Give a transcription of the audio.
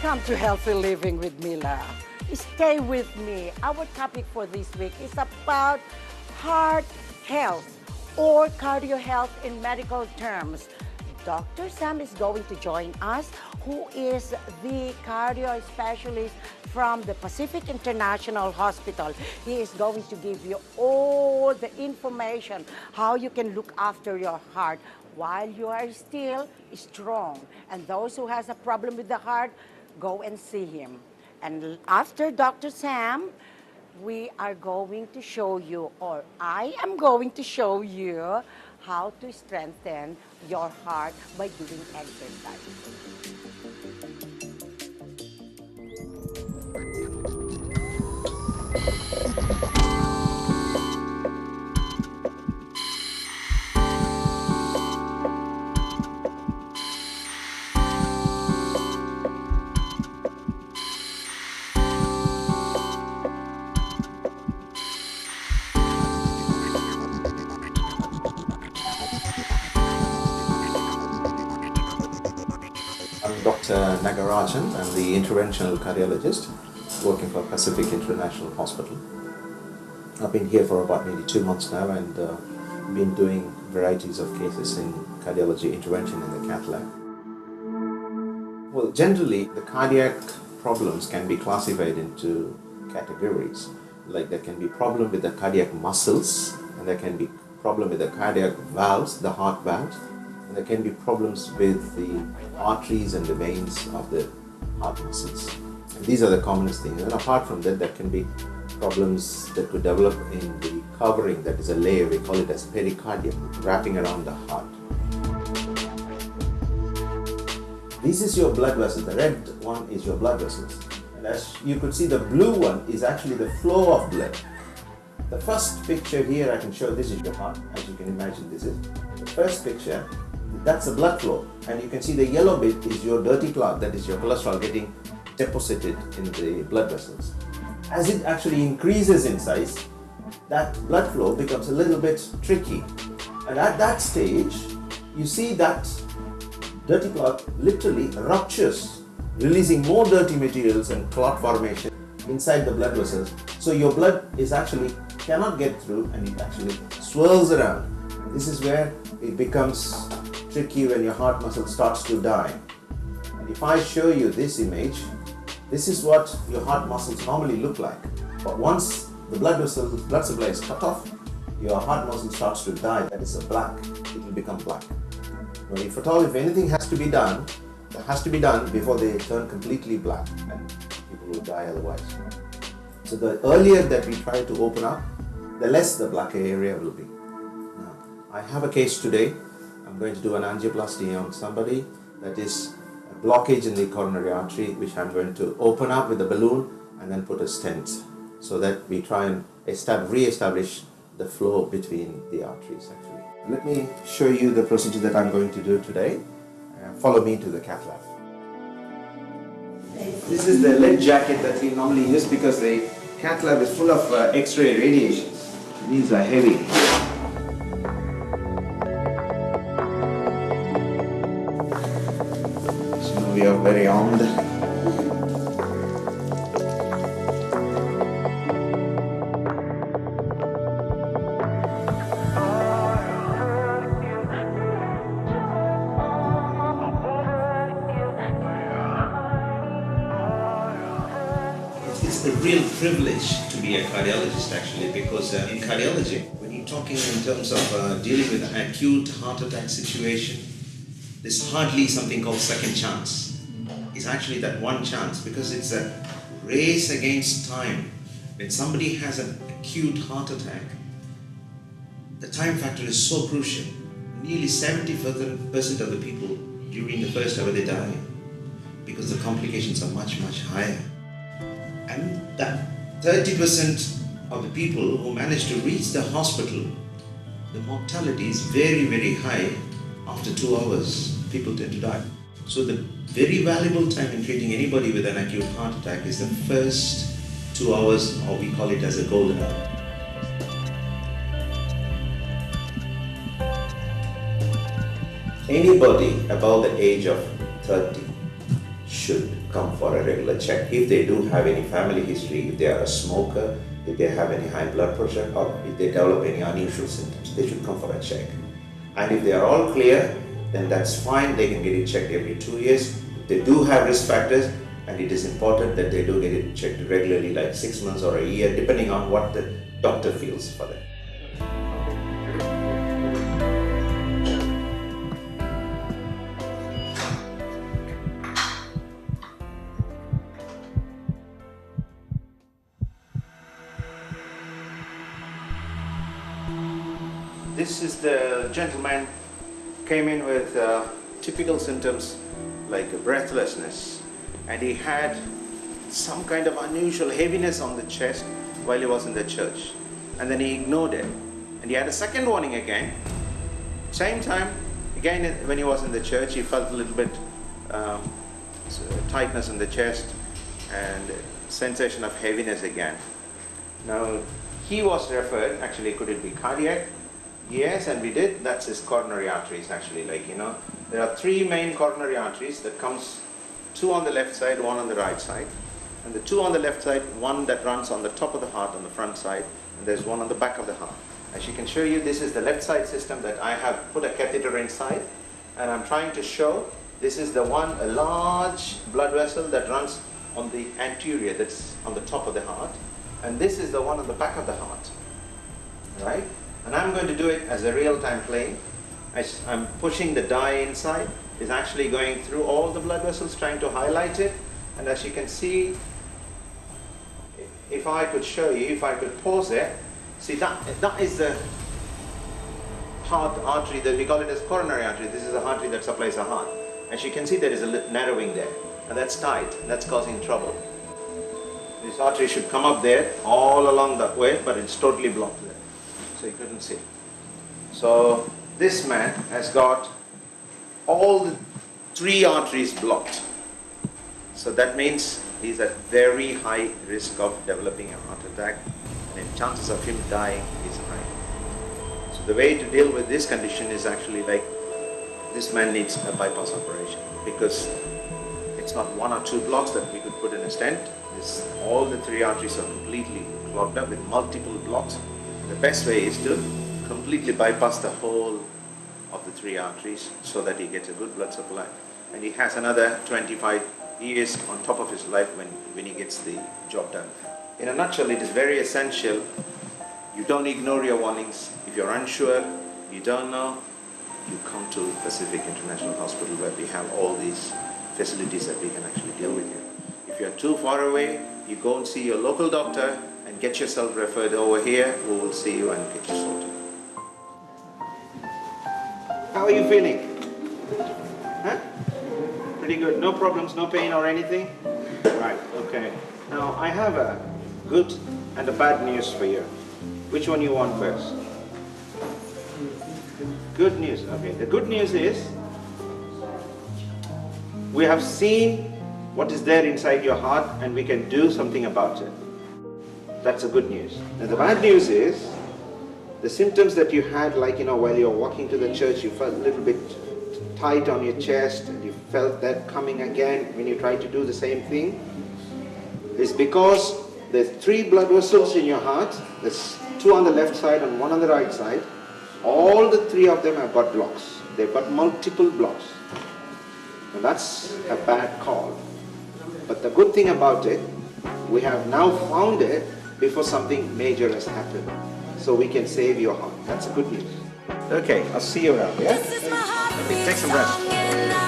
Welcome to Healthy Living with Mila. Stay with me. Our topic for this week is about heart health or cardio health in medical terms. Dr. Sam is going to join us, who is the cardio specialist from the Pacific International Hospital. He is going to give you all the information how you can look after your heart while you are still strong. And those who has a problem with the heart, go and see him. And after Dr. Sam, we are going to show you, or I am going to show you, how to strengthen your heart by doing exercise. I'm Dokta Nagarajan. I'm the interventional cardiologist working for Pacific International Hospital. I've been here for about maybe 2 months now and been doing varieties of cases in cardiology intervention in the cath lab. Well, generally, the cardiac problems can be classified into categories. Like there can be problem with the cardiac muscles, and there can be problem with the cardiac valves, the heart valves, and there can be problems with the arteries and the veins of the heart muscles. And these are the commonest things. And apart from that, there can be problems that could develop in the covering, that is a layer, we call it as pericardium, wrapping around the heart. This is your blood vessel. The red one is your blood vessels. And as you could see, the blue one is actually the flow of blood. The first picture here I can show, this is your heart, as you can imagine this is. The first picture, that's the blood flow, and you can see the yellow bit is your dirty clot, that is your cholesterol getting deposited in the blood vessels. As it actually increases in size, that blood flow becomes a little bit tricky, and at that stage you see that dirty clot literally ruptures, releasing more dirty materials and clot formation inside the blood vessels, so your blood is actually cannot get through and it actually swirls around. And this is where it becomes tricky when your heart muscle starts to die. And if I show you this image, this is what your heart muscles normally look like. But once the blood supply is cut off, your heart muscle starts to die. That is a black. It will become black. Now, if anything has to be done, it has to be done before they turn completely black, and people will die otherwise. So the earlier that we try to open up, the less the black area will be. Now, I have a case today. I'm going to do an angioplasty on somebody that is a blockage in the coronary artery, which I'm going to open up with a balloon and then put a stent, so that we try and re-establish the flow between the arteries actually. Let me show you the procedure that I'm going to do today. Follow me to the cath lab. This is the lead jacket that we normally use because the cath lab is full of X-ray radiation. These are heavy. So we are very armed. It's a real privilege to be a cardiologist actually, because in cardiology, when you're talking in terms of dealing with an acute heart attack situation, there's hardly something called second chance. It's actually that one chance, because it's a race against time. When somebody has an acute heart attack, the time factor is so crucial. Nearly 70% of the people during the first hour they die, because the complications are much, much higher. And that 30% of the people who manage to reach the hospital, the mortality is very, very high. After 2 hours, people tend to die. So the very valuable time in treating anybody with an acute heart attack is the first 2 hours, or we call it as a golden hour. Anybody above the age of 30 should come for a regular check. If they do have any family history, if they are a smoker, if they have any high blood pressure, or if they develop any unusual symptoms, they should come for a check. And if they are all clear, then that's fine. They can get it checked every 2 years. If they do have risk factors, and it is important that they do get it checked regularly, like 6 months or a year, depending on what the doctor feels for them. This is the gentleman came in with typical symptoms like breathlessness, and he had some kind of unusual heaviness on the chest while he was in the church, and then he ignored it, and he had a second warning again. Same time again when he was in the church, he felt a little bit tightness in the chest and sensation of heaviness again. Now he was referred, actually could it be cardiac? Yes, and we did. That's his coronary arteries actually, like, you know, there are 3 main coronary arteries that comes, 2 on the left side, 1 on the right side. And the 2 on the left side, 1 that runs on the top of the heart on the front side, and there's 1 on the back of the heart. As you can show you, this is the left side system that I have put a catheter inside, and I'm trying to show this is the one, a large blood vessel that runs on the anterior, that's on the top of the heart, and this is the one on the back of the heart, right? And I'm going to do it as a real-time plane. As I'm pushing the dye inside, is actually going through all the blood vessels, trying to highlight it. And as you can see, if I could show you, if I could pause it, see that is the heart artery, that we call it as coronary artery. This is the artery that supplies the heart. As you can see, there is a narrowing there, and that's tight, and that's causing trouble. This artery should come up there, all along that way, but it's totally blocked there. So you couldn't see. So this man has got all the 3 arteries blocked. So that means he's at very high risk of developing a heart attack, and the chances of him dying is high. So the way to deal with this condition is actually like, this man needs a bypass operation, because it's not 1 or 2 blocks that we could put in a stent. All the 3 arteries are completely clogged up with multiple blocks. The best way is to completely bypass the whole of the 3 arteries so that he gets a good blood supply. And he has another 25 years on top of his life when he gets the job done. In a nutshell, it is very essential. You don't ignore your warnings. If you're unsure, you don't know, you come to Pacific International Hospital, where we have all these facilities that we can actually deal with you. If you're too far away, you go and see your local doctor and get yourself referred over here. We will see you and get you sorted. How are you feeling? Huh? Pretty good. No problems, no pain or anything? Right, okay. Now I have a good and a bad news for you. Which one you want first? Good news. Okay, the good news is we have seen what is there inside your heart, and we can do something about it. That's the good news. And the bad news is the symptoms that you had, like, you know, while you're walking to the church, you felt a little bit tight on your chest, and you felt that coming again when you try to do the same thing, is because there's 3 blood vessels in your heart. There's 2 on the left side and 1 on the right side. All the 3 of them have got blocks. They've got multiple blocks. And that's a bad call. But the good thing about it, we have now found it before something major has happened. So we can save your heart. That's a good news. Okay, I'll see you around, yeah? Take some rest.